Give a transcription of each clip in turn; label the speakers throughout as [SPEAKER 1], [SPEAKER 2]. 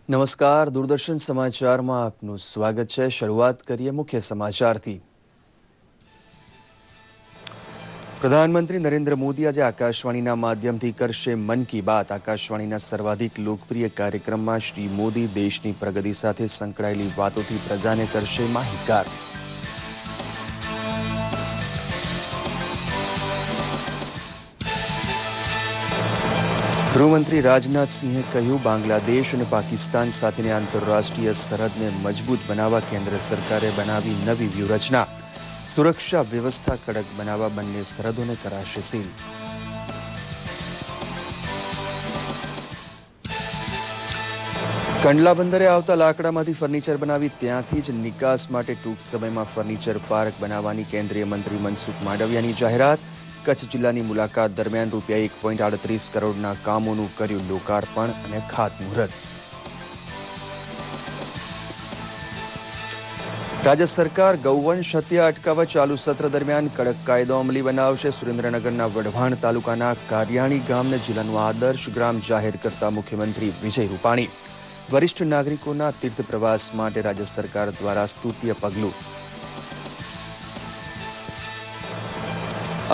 [SPEAKER 1] નમસ્કાર, દૂરદર્શન સમાચારમાં આપનું સ્વાગત છે। શરૂઆત કરીએ મુખ્ય સમાચારથી। પ્રધાનમંત્રી નરેન્દ્ર મોદી આજે આકાશવાણીના માધ્યમથી કરશે મન કી બાત। આકાશવાણીના સર્વાધિક લોકપ્રિય કાર્યક્રમમાં શ્રી મોદી દેશની પ્રગતિ સાથે સંકળાયેલી વાતોથી પ્રજાને કરશે માહિતગાર। ગૃહમંત્રી રાજનાથ સિંહે કહ્યું, બાંગ્લાદેશ અને પાકિસ્તાન સાથેની આંતરરાષ્ટ્રીય સરહદને મજબૂત બનાવવા કેન્દ્ર સરકારે બનાવી નવી વ્યૂહરચના। સુરક્ષા વ્યવસ્થા કડક બનાવવા બંને સરહદોને કરાશે સીલ। કંડલા બંદરે આવતા લાકડામાંથી ફર્નિચર બનાવી ત્યાંથી જ નિકાસ માટે ટૂંક સમયમાં ફર્નિચર પાર્ક બનાવવાની કેન્દ્રીય મંત્રી મનસુખ માંડવિયાની જાહેરાત। કચ્છ જિલ્લાની મુલાકાત દરમિયાન ₹1.38 કરોડના કામોનું કર્યું લોકાર્પણ અને ખાતમુહૂર્ત। રાજ્ય સરકાર ગૌવંશ હત્યા અટકાવવા ચાલુ સત્ર દરમિયાન કડક કાયદો અમલી બનાવશે। સુરેન્દ્રનગરના વઢવાણ તાલુકાના કારિયાણી ગામને જિલ્લાનું આદર્શ ગ્રામ જાહેર કરતા મુખ્યમંત્રી વિજય રૂપાણી। વરિષ્ઠ નાગરિકોના તીર્થ પ્રવાસ માટે રાજ્ય સરકાર દ્વારા સ્તુત્ય પગલું।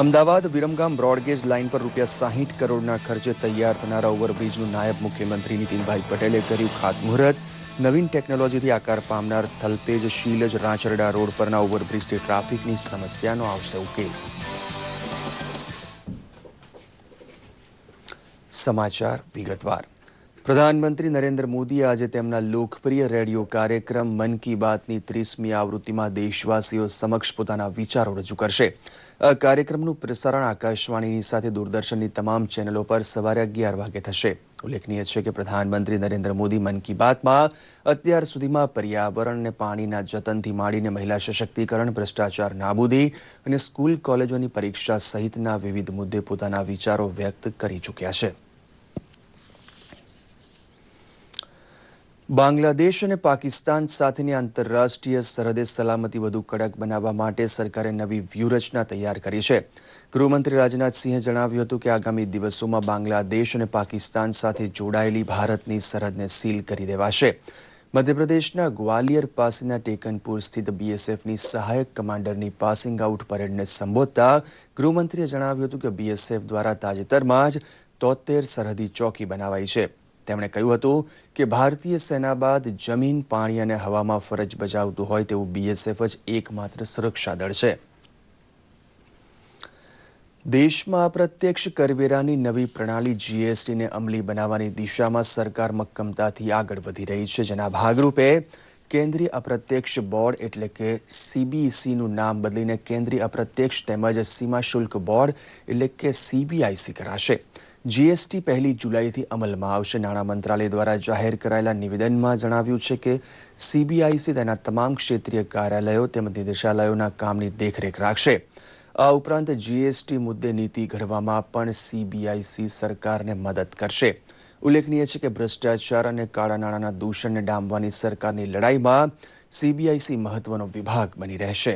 [SPEAKER 1] અમદાવાદ વિરમગામ બ્રોડગેજ લાઇન પર ₹60 કરોડના ખર્ચે તૈયાર થનારા ઓવરબ્રિજનું નાયબ મુખ્યમંત્રી નીતિનભાઈ પટેલે કર્યું ખાતમુહૂર્ત। નવીન ટેકનોલોજીથી આકાર પામનાર થલતેજ શીલજ રાંચરડા રોડ પરના ઓવરબ્રિજથી ટ્રાફિકની સમસ્યાનો આવશે ઉકેલ। સમાચાર વિગતવાર। પ્રધાનમંત્રી નરેન્દ્ર મોદીએ આજે તેમના લોકપ્રિય રેડિયો કાર્યક્રમ મન કી બાતની 30મી આવૃત્તિમાં દેશવાસીઓ સમક્ષ પોતાના વિચારો રજૂ કરશે। આ કાર્યક્રમનું પ્રસારણ આકાશવાણીની સાથે દૂરદર્શનની તમામ ચેનલો પર સવારે 11 વાગે થશે। ઉલ્લેખનીય છે કે પ્રધાનમંત્રી નરેન્દ્ર મોદી મન કી બાતમાં અત્યાર સુધીમાં પર્યાવરણ અને પાણીના જતનથી માંડીને મહિલા સશક્તિકરણ, ભ્રષ્ટાચાર નાબૂદી અને સ્કૂલ કોલેજોની પરીક્ષા સહિતના વિવિધ મુદ્દે પોતાના વિચારો વ્યક્ત કરી ચૂક્યા છે। બાંગ્લાદેશ અને પાકિસ્તાન સાથેની આંતરરાષ્ટ્રીય સરહદે સલામતી વધુ કડક બનાવવા માટે સરકારે નવી વ્યૂહરચના તૈયાર કરી છે। ગૃહમંત્રી રાજનાથ સિંહે જણાવ્યું હતું કે આગામી દિવસોમાં બાંગ્લાદેશ અને પાકિસ્તાન સાથે જોડાયેલી ભારતની સરહદને સીલ કરી દેવાશે। મધ્યપ્રદેશના ગ્વાલિયર પાસેના ટેકનપુર સ્થિત બીએસએફની સહાયક કમાન્ડરની પાસિંગ આઉટ પરેડને સંબોધતા ગૃહમંત્રીએ જણાવ્યું હતું કે બીએસએફ દ્વારા તાજેતરમાં જ 73 સરહદી ચોકી બનાવાઈ છે। તેમણે કહ્યું હતું કે ભારતીય સેના બાદ જમીન, પાણી અને હવામાં ફરજ બજાવતું હોય તેવું બીએસએફ જ એકમાત્ર સુરક્ષા દળ છે। દેશમાં અપ્રત્યક્ષ કરવેરાની નવી પ્રણાલી જીએસટીને અમલી બનાવવાની દિશામાં સરકાર મક્કમતાથી આગળ વધી રહી છે, જેના ભાગરૂપે કેન્દ્રીય અપ્રત્યક્ષ બોર્ડ એટલે કે સીબીઈસીનું નામ બદલીને કેન્દ્રીય અપ્રત્યક્ષ તેમજ સીમા શુલ્ક બોર્ડ એટલે કે સીબીઆઈસી કરાશે। જીએસટી 1 જુલાઈથી અમલમાં આવશે। નાણાં મંત્રાલય દ્વારા જાહેર કરાયેલા નિવેદનમાં જણાવ્યું છે કે સીબીઆઈસી તેના તમામ ક્ષેત્રીય કાર્યાલયો તેમજ નિદેશાલયોના કામની દેખરેખ રાખશે। આ ઉપરાંત જીએસટી મુદ્દે નીતિ ઘડવામાં પણ સીબીઆઈસી સરકારને મદદ કરશે। ઉલ્લેખનીય છે કે ભ્રષ્ટાચાર અને કાળા નાણાંના દૂષણને ડામવાની સરકારની લડાઈમાં સીબીઆઈસી મહત્વનો વિભાગ બની રહેશે।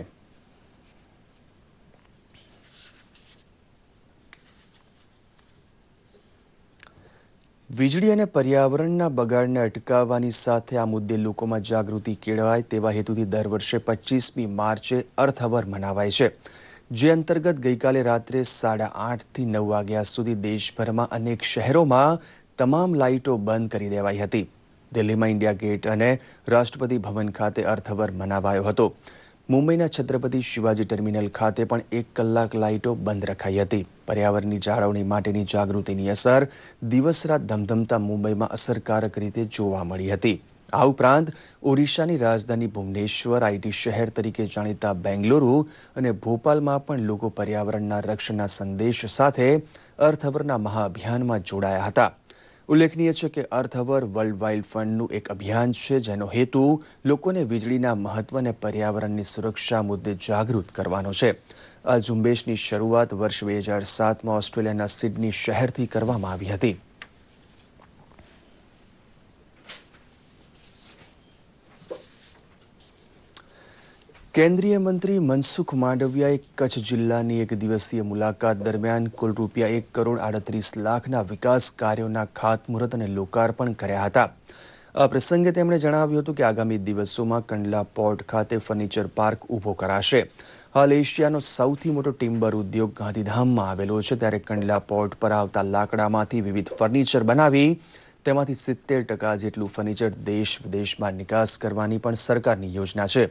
[SPEAKER 1] વીજળી અને પર્યાવરણના બગાડને અટકાવવાની સાથે આ મુદ્દે લોકોમાં જાગૃતિ કેળવાય તેવા હેતુથી દર વર્ષે 25મી માર્ચે અર્થ અવર મનાવાય છે, જે અંતર્ગત ગઈકાલે રાત્રે 8:30 થી 9 વાગ્યા સુધી દેશભરમાં અનેક શહેરોમાં તમામ લાઇટો બંધ કરી દેવાઈ હતી। દિલ્હીમાં ઇન્ડિયા ગેટ અને રાષ્ટ્રપતિ ભવન ખાતે અર્થ અવર મનાવાયો હતો। મુંબઈના છત્રપતિ શિવાજી ટર્મિનલ ખાતે પણ 1 કલાક લાઇટો બંધ રખાઈ હતી। પર્યાવરણની જાળવણી માટેની જાગૃતિની અસર દિવસ રાત ધમધમતા મુંબઈમાં અસરકારક રીતે જોવા મળી હતી। આ ઉપરાંત ઓડિશાની રાજધાની ભુવનેશ્વર, આઈટી શહેર તરીકે જાણીતા બેંગલુરુ અને ભોપાલમાં પણ લોકો પર્યાવરણના રક્ષણના સંદેશ સાથે અર્થ અવરના મહાઅભિયાનમાં જોડાયા હતા। ઉલ્લેખનીય છે કે અર્થ અવર વર્લ્ડ વાઇલ્ડ ફંડનું એક અભિયાન છે, જેનો હેતુ લોકોને વીજળીના મહત્વ અને પર્યાવરણની સુરક્ષા મુદ્દે જાગૃત કરવાનો છે। આ ઝુંબેશની શરૂઆત વર્ષ 2007માં ઓસ્ટ્રેલિયાના સિડની શહેરથી કરવામાં આવી હતી। કેન્દ્રીય મંત્રી મનસુખ માંડવિયાએ કચ્છ જિલ્લાની 1 દિવસીય મુલાકાત દરમિયાન કુલ ₹1.38 કરોડના વિકાસ કાર્યોના ખાતમુહૂર્ત અને લોકાર્પણ કર્યા હતા। આ પ્રસંગે તેમણે જણાવ્યું હતું કે આગામી દિવસોમાં કંડલા પોર્ટ ખાતે ફર્નિચર પાર્ક ઊભો કરાશે. હાલ એશિયાનો સૌથી મોટો ટિમ્બર ઉદ્યોગ ગાંધીધામમાં આવેલો છે, ત્યારે કંડલા પોર્ટ પર આવતા લાકડામાંથી વિવિધ ફર્નિચર બનાવી તેમાંથી 70% જેટલું ફર્નિચર દેશ વિદેશમાં નિકાસ કરવાની પણ સરકારની યોજના છે.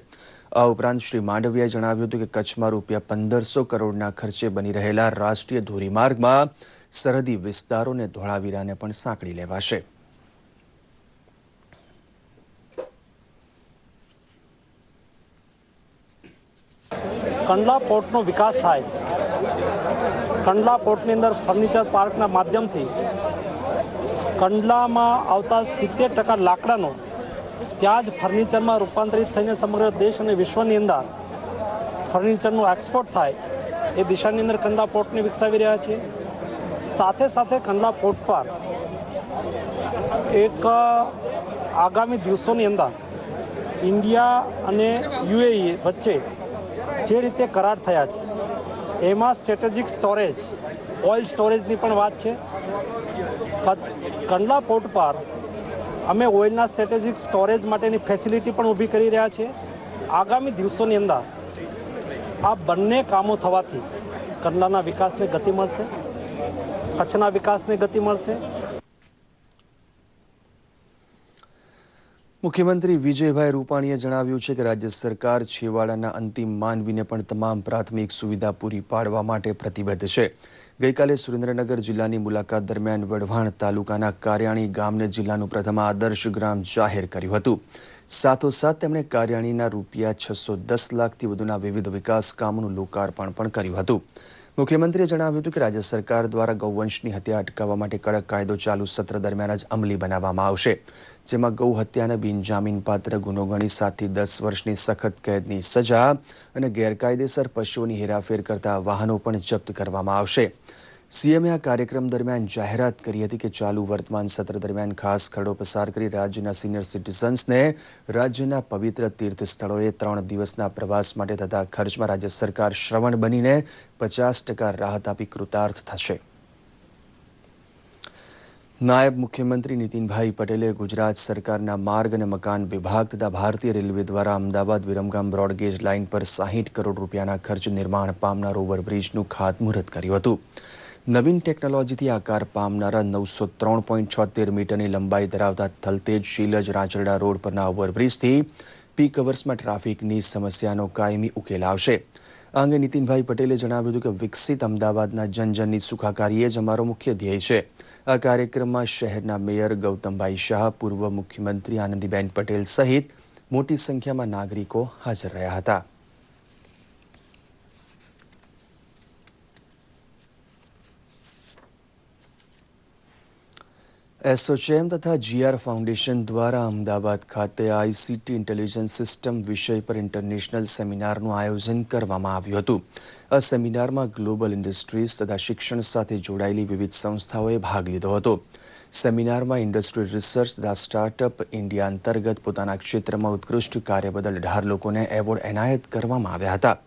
[SPEAKER 1] આ ઉપરાંત શ્રી માંડવિયાએ જણાવ્યું હતું કે કચ્છમાં ₹1500 કરોડના ખર્ચે બની રહેલા રાષ્ટ્રીય ધોરીમાર્ગમાં સરહદી વિસ્તારોને ધોળાવીરાને પણ સાંકળી લેવાશે.
[SPEAKER 2] કંડલા પોર્ટનો વિકાસ થાય, કંડલા પોર્ટની અંદર ફર્નિચર પાર્કના માધ્યમથી કંડલામાં આવતા 70% લાકડાનો ત્યાં જ ફર્નિચરમાં રૂપાંતરિત થઈને સમગ્ર દેશ અને વિશ્વની અંદર ફર્નિચરનું એક્સપોર્ટ થાય એ દિશાની અંદર કંડલા પોર્ટને વિકસાવી રહ્યા છીએ. સાથે સાથે કંડલા પોર્ટ પર એક આગામી દિવસોની અંદર ઇન્ડિયા અને યુએઈ વચ્ચે જે રીતે કરાર થયા છે એમાં સ્ટ્રેટેજિક સ્ટોરેજ, ઓઇલ સ્ટોરેજની પણ વાત છે. કંડલા પોર્ટ પર અમે ઓઇલના સ્ટ્રેટેજિક સ્ટોરેજ માટેની ફેસિલિટી પણ ઊભી કરી રહ્યા છીએ. આગામી દિવસોની અંદર આ બંને કામો થવાથી કંડલાના વિકાસને ગતિ મળશે, કચ્છના વિકાસને ગતિ મળશે.
[SPEAKER 1] મુખ્યમંત્રી વિજયભાઈ રૂપાણીએ જણાવ્યું છે કે રાજ્ય સરકાર છેવાડાના અંતિમ માનવીને પણ તમામ પ્રાથમિક સુવિધા પૂરી પાડવા માટે પ્રતિબદ્ધ છે. ગઈકાલે સુરેન્દ્રનગર જિલ્લાની મુલાકાત દરમિયાન વઢવાણ તાલુકાના કારિયાણી ગામને જિલ્લાનું પ્રથમ આદર્શ ગ્રામ જાહેર કર્યું હતું. સાથોસાથ તેમણે કારિયાણીના ₹610 લાખથી વધુના વિવિધ વિકાસ કામોનું લોકાર્પણ પણ કર્યું હતું. મુખ્યમંત્રીએ જણાવ્યું હતું કે રાજ્ય સરકાર દ્વારા ગૌવંશની હત્યા અટકાવવા માટે કડક કાયદો ચાલુ સત્ર દરમિયાન જ અમલી બનાવવામાં આવશે, જેમાં ગૌ હત્યાને બિનજામીનપાત્ર ગુનો ગણી 7 થી 10 વર્ષની સખત કેદની સજા અને ગેરકાયદેસર પશુઓની હેરાફેર કરતા વાહનો પણ જપ્ત કરવામાં આવશે. સીએમએ આ કાર્યક્રમ દરમિયાન જાહેરાત કરી હતી કે ચાલુ વર્તમાન સત્ર દરમિયાન ખાસ ખરડો પસાર કરી રાજ્યના સિનિયર સિટીઝન્સને રાજ્યના પવિત્ર તીર્થ સ્થળોએ 3 દિવસના પ્રવાસ માટે થતા ખર્ચમાં રાજ્ય સરકાર શ્રવણ બનીને 50% રાહત આપી કૃતાર્થ થશે. નાયબ મુખ્યમંત્રી નીતિનભાઈ પટેલે ગુજરાત સરકારના માર્ગ અને મકાન વિભાગ તથા ભારતીય રેલવે દ્વારા અમદાવાદ વિરમગામ બ્રોડગેજ લાઇન પર 60 કરોડ રૂપિયાના ખર્ચ નિર્માણ પામનાર ઓવરબ્રિજનું ખાતમુહૂર્ત કર્યું હતું. નવીન ટેકનોલોજીથી આકાર પામનારા 903.76 મીટરની લંબાઈ ધરાવતા થલતેજ શીલજ રાંચરડા રોડ પરના ઓવરબ્રિજથી પીક અવર્સમાં ટ્રાફિકની સમસ્યાનો કાયમી ઉકેલ આવશે. આ અંગે નીતિનભાઈ પટેલે જણાવ્યું હતું કે વિકસિત અમદાવાદના જનજનની સુખાકારી જ અમારો મુખ્ય ધ્યેય છે. આ કાર્યક્રમમાં શહેરના મેયર ગૌતમભાઈ શાહ, પૂર્વ મુખ્યમંત્રી આનંદીબેન પટેલ સહિત મોટી સંખ્યામાં નાગરિકો હાજર રહ્યા હતા. એસોચેમ તથા જીઆર ફાઉન્ડેશન દ્વારા અમદાવાદ ખાતે આઈસીટી ઇન્ટેલિજન્સ સિસ્ટમ વિષય પર ઇન્ટરનેશનલ સેમિનારનું આયોજન કરવામાં આવ્યું હતું. આ સેમિનારમાં ગ્લોબલ ઇન્ડસ્ટ્રીઝ તથા શિક્ષણ સાથે જોડાયેલી વિવિધ સંસ્થાઓએ ભાગ લીધો હતો. સેમિનારમાં ઇન્ડસ્ટ્રી રિસર્ચ તથા સ્ટાર્ટઅપ ઇન્ડિયા અંતર્ગત પોતાના ક્ષેત્રમાં ઉત્કૃષ્ટ કાર્ય બદલ 18 લોકોને એવોર્ડ એનાયત કરવામાં આવ્યા હતા.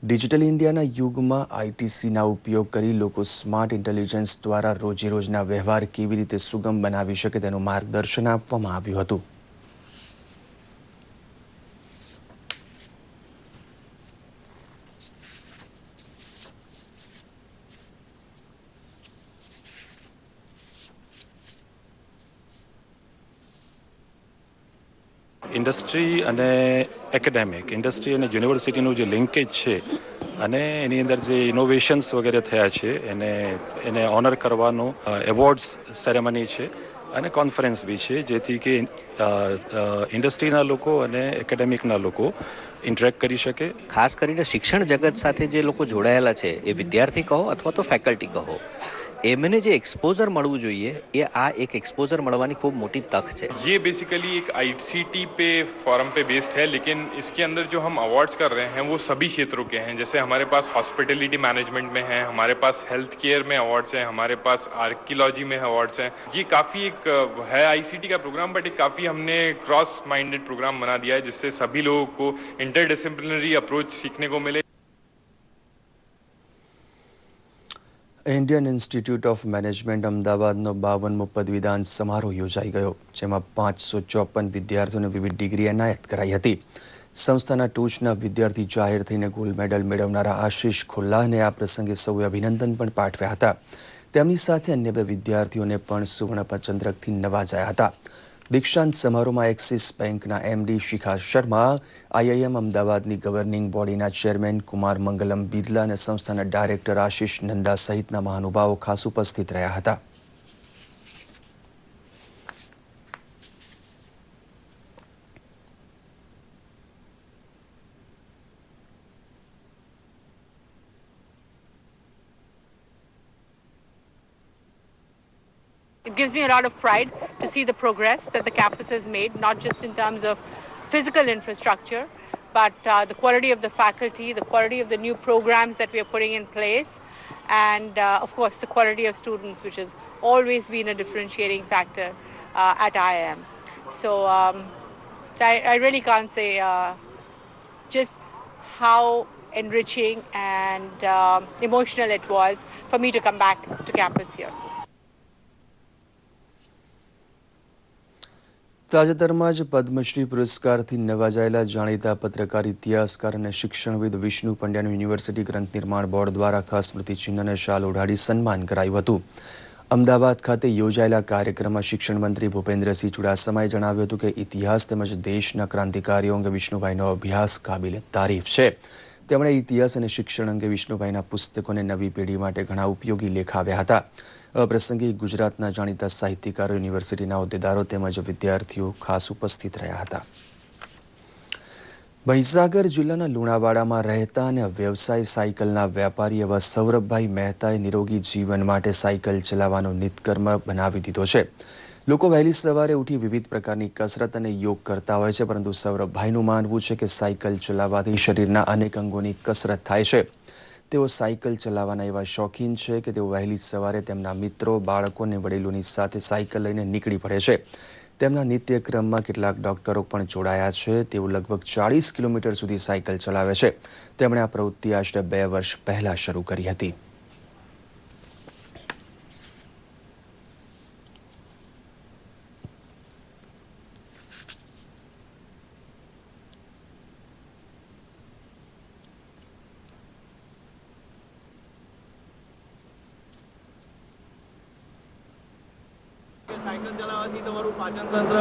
[SPEAKER 1] ડિજિટલ ઇન્ડિયાના યુગમાં આઈટીસીના ઉપયોગ કરી લોકો સ્માર્ટ ઇન્ટેલિજન્સ દ્વારા રોજેરોજના વ્યવહાર કેવી રીતે સુગમ બનાવી શકે તેનું માર્ગદર્શન આપવામાં આવ્યું હતું.
[SPEAKER 3] ઇન્ડસ્ટ્રી અને એકેડેમિક, ઇન્ડસ્ટ્રી અને યુનિવર્સિટીનું જે લિંકેજ છે અને એની અંદર જે ઇનોવેશન્સ વગેરે થયા છે એને ઓનર કરવાનો એવોર્ડ્સ સેરેમની છે અને કોન્ફરન્સ બી છે, જેથી કે ઇન્ડસ્ટ્રીના લોકો અને એકેડેમિકના લોકો ઇન્ટરેક્ટ કરી શકે.
[SPEAKER 4] ખાસ કરીને શિક્ષણ જગત સાથે જે લોકો જોડાયેલા છે, એ વિદ્યાર્થી કહો અથવા તો ફેકલ્ટી કહો, એમને જે एक्सपोजर મળવું જોઈએ એ આ એક एक्सपोजर મળવાની ખૂબ મોટી તક છે.
[SPEAKER 5] ये बेसिकली एक आईसीटी पे फॉरम पे बेस्ड है, लेकिन इसके अंदर जो हम अवार्ड्स कर रहे हैं वो सभी क्षेत्रों के हैं. जैसे हमारे पास हॉस्पिटलिटी मैनेजमेंट में है, हमारे पास हेल्थ केयर में अवार्ड्स हैं, हमारे पास आर्कियोलॉजी में अवार्ड्स हैं. ये काफ़ी एक है आईसीटी का प्रोग्राम, बट एक काफ़ी हमने क्रॉस माइंडेड प्रोग्राम बना दिया है, जिससे सभी लोगों को इंटरडिसिप्लिनरी अप्रोच सीखने को मिले.
[SPEAKER 1] ઇન્ડિયન ઇન્સ્ટિટ્યૂટ ઓફ મેનેજમેન્ટ અમદાવાદનો 52મો પદવીદાન સમારોહ યોજાઈ ગયો, જેમાં 554 વિદ્યાર્થીઓને વિવિધ ડિગ્રી એનાયત કરાઈ હતી. સંસ્થાના ટોચના વિદ્યાર્થી જાહેર થઈને ગોલ્ડ મેડલ મેળવનારા આશિષ ખુલ્લાને આ પ્રસંગે સૌએ અભિનંદન પણ પાઠવ્યા હતા. તેમની સાથે અન્ય 2 વિદ્યાર્થીઓને પણ સુવર્ણચંદ્રકથી નવાજાયા હતા. દીક્ષાંત સમારોહમાં એક્સિસ બેંકના MD શિખા શર્મા, IIM અમદાવાદની ગવર્નિંગ બોડીના ચેરમેન કુમાર મંગલમ બિરલા અને સંસ્થાના ડાયરેક્ટર આશિષ નંદા સહિતના મહાનુભાવો ખાસ ઉપસ્થિત રહ્યા હતા.
[SPEAKER 6] It gives me a lot of pride to see the progress that the campus has made, not just in terms of physical infrastructure, but the quality of the faculty, the quality of the new programs that we are putting in place, and of course the quality of students, which has always been a differentiating factor at IIM. So I really can't say just how enriching and emotional it was for me to come back to campus here.
[SPEAKER 1] તાજેતરમાં જ પદ્મશ્રી પુરસ્કારથી નવાજાયેલા જાણીતા પત્રકાર, ઇતિહાસકાર અને શિક્ષણવિદ Vishnu પંડ્યાનું university ગ્રંથ નિર્માણ board દ્વારા ખાસ સ્મૃતિચિહ્ન અને શાલ ઓઢાડી સન્માન કરાયું હતું. અમદાવાદ ખાતે યોજાયેલા કાર્યક્રમમાં શિક્ષણ મંત્રી ભૂપેન્દ્રસિંહ ચુડાસમાએ જણાવ્યું હતું કે ઇતિહાસ તેમજ દેશના ક્રાંતિકારીઓ અંગે વિષ્ણુભાઈનો અભ્યાસ કાબિલે તારીફ છે. તેમણે ઇતિહાસ અને શિક્ષણ અંગે વિષ્ણુભાઈના પુસ્તકોને નવી પેઢી માટે ઘણા ઉપયોગી લેખાવ્યા હતા. આ પ્રસંગે ગુજરાતના જાણીતા સાહિત્યકારો, યુનિવર્સિટીના હોદ્દેદારો તેમજ વિદ્યાર્થીઓ ખાસ ઉપસ્થિત રહ્યા હતા. મહીસાગર જિલ્લાના લુણાવાડામાં રહેતા અને વ્યવસાય સાયકલના વેપારી એવા સૌરભભાઈ મહેતાએ નિરોગી જીવન માટે સાયકલ ચલાવવાનો નિત્યકર્મ બનાવી દીધો છે. લોકો વહેલી સવારે ઉઠી વિવિધ પ્રકારની કસરત અને યોગ કરતા હોય છે, પરંતુ સૌરભભાઈનું માનવું છે કે સાયકલ ચલાવવાથી શરીરના અનેક અંગોની કસરત થાય છે. તેઓ સાયકલ ચલાવવાના એવા શોખીન છે કે તેઓ વહેલી સવારે તેમના મિત્રો, બાળકો અને વડીલોની સાથે સાયકલ લઈને નીકળી પડે છે. તેમના નિત્યક્રમમાં કેટલાક ડોક્ટરો પણ જોડાયા છે. તેઓ લગભગ 40 કિલોમીટર સુધી સાયકલ ચલાવે છે. તેમણે આ પ્રવૃત્તિ આશરે 2 વર્ષ પહેલા શરૂ કરી હતી.
[SPEAKER 7] સાયકલ ચલાવવાથી તમારું પાચન તંત્ર,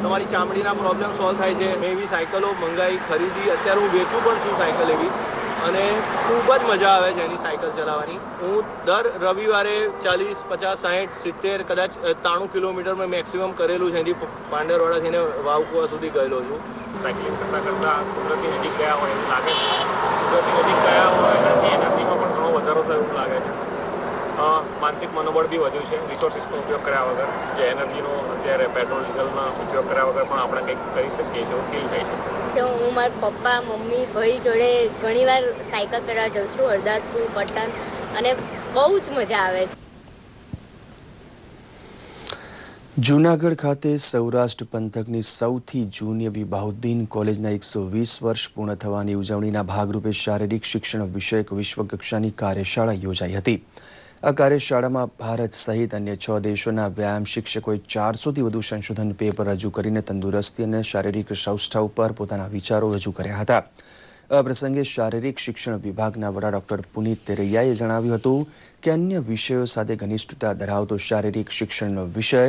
[SPEAKER 7] તમારી ચામડીના પ્રોબ્લેમ સોલ્વ થાય છે. મેં એવી સાયકલો મંગાવી, ખરીદી, અત્યારે હું વેચું પણ છું સાયકલ એવી, અને ખૂબ જ મજા આવે છે એની સાયકલ ચલાવવાની. હું દર રવિવારે 40, 50, 60, 70, કદાચ 93 કિલોમીટર મેં મેક્સિમમ કરેલું છે. એની પાંડરવાડા થઈને વાવકુવા સુધી ગયેલો છું. સાયકલિંગ કરતાં કરતાં કુદરતી નજીક ગયા હોય એવું લાગે છે. કુદરતી નજીક ગયા હોય એનાથી એનર્જીમાં પણ ઘણો વધારો થયો એવું લાગે છે. માનસિક મનોબળ બી વધ્યું છે. રિસોર્સિસનો ઉપયોગ કર્યા વગર, જે એનર્જીનો અત્યારે પેટ્રોલ ડીઝલનો ઉપયોગ કર્યા વગર પણ આપણે કંઈક કરી શકીએ છીએ એવું ફીલ થાય છે.
[SPEAKER 8] તો હું મારા પપ્પા, મમ્મી, ભાઈ જોડે ઘણીવાર સાયકલ કરવા જાઉં છું, હરદાસપુર, પટન, અને બહુ જ મજા આવે છે.
[SPEAKER 1] જૂનાગઢ ખાતે સૌરાષ્ટ્ર પંથકની સૌથી જૂની એવી બહાઉદ્દીન કોલેજના 120 વર્ષ પૂર્ણ થવાની ઉજવણીના ભાગરૂપે શારીરિક શિક્ષણ વિષયક વિશ્વકક્ષાની કાર્યશાળા યોજાઈ હતી. આ કાર્યશાળામાં ભારત સહિત અન્ય 6 દેશોના વ્યાયામ શિક્ષકોએ 400થી વધુ સંશોધન પેપર રજૂ કરીને તંદુરસ્તી અને શારીરિક સૌષ્ઠવ પર પોતાના વિચારો રજૂ કર્યા હતા. આ પ્રસંગે શારીરિક શિક્ષણ વિભાગના વડા ડોક્ટર પુનીત તેરૈયાએ જણાવ્યું હતું કે અન્ય વિષયો સાથે ઘનિષ્ઠતા ધરાવતો શારીરિક શિક્ષણનો વિષય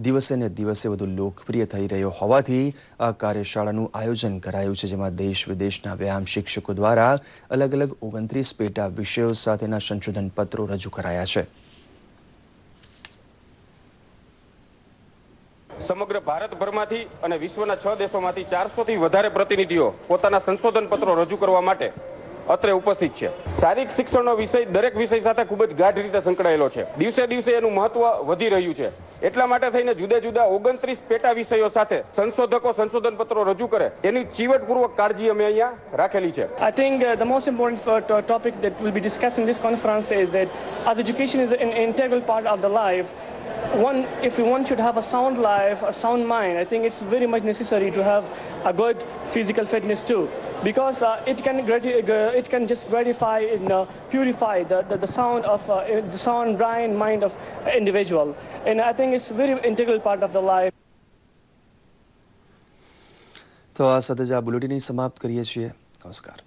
[SPEAKER 1] દિવસે ને દિવસે વધુ લોકપ્રિય થઈ રહ્યો હોવાથી આ કાર્યશાળાનું આયોજન કરાયું છે, જેમાં દેશ વિદેશના વ્યાયામ શિક્ષકો દ્વારા અલગ અલગ 29 પેટા વિષયો સાથેના સંશોધન પત્રો રજૂ કરાયા છે.
[SPEAKER 9] સમગ્ર ભારતભરમાંથી અને વિશ્વના 6 દેશોમાંથી 400થી વધારે પ્રતિનિધિઓ પોતાના સંશોધન પત્રો રજૂ કરવા માટે અત્રે ઉપસ્થિત છે. શારીરિક શિક્ષણનો વિષય દરેક વિષય સાથે ખૂબ જ ગાઢ રીતે સંકળાયેલો છે. દિવસે દિવસે એનું મહત્વ વધી રહ્યું છે. એટલા માટે થઈને જુદા જુદા 29 પેટા વિષયો સાથે સંશોધકો સંશોધન પત્રો રજૂ કરે એની ચીવટપૂર્વક કાળજી અમે અહીંયા રાખેલી છે.
[SPEAKER 10] I think the most important topic that will be discussed in this conference is that as education is an integral part of the life, if one should have a sound life, a sound mind, I think it's very much necessary to have a good physical fitness too. because it can just gratify and purify the sound, brain, mind of individual, and I think it's very integral part of the life.
[SPEAKER 1] તો આ સાથે જ આ bulletin સમાપ્ત કરીએ છીએ. નમસ્કાર.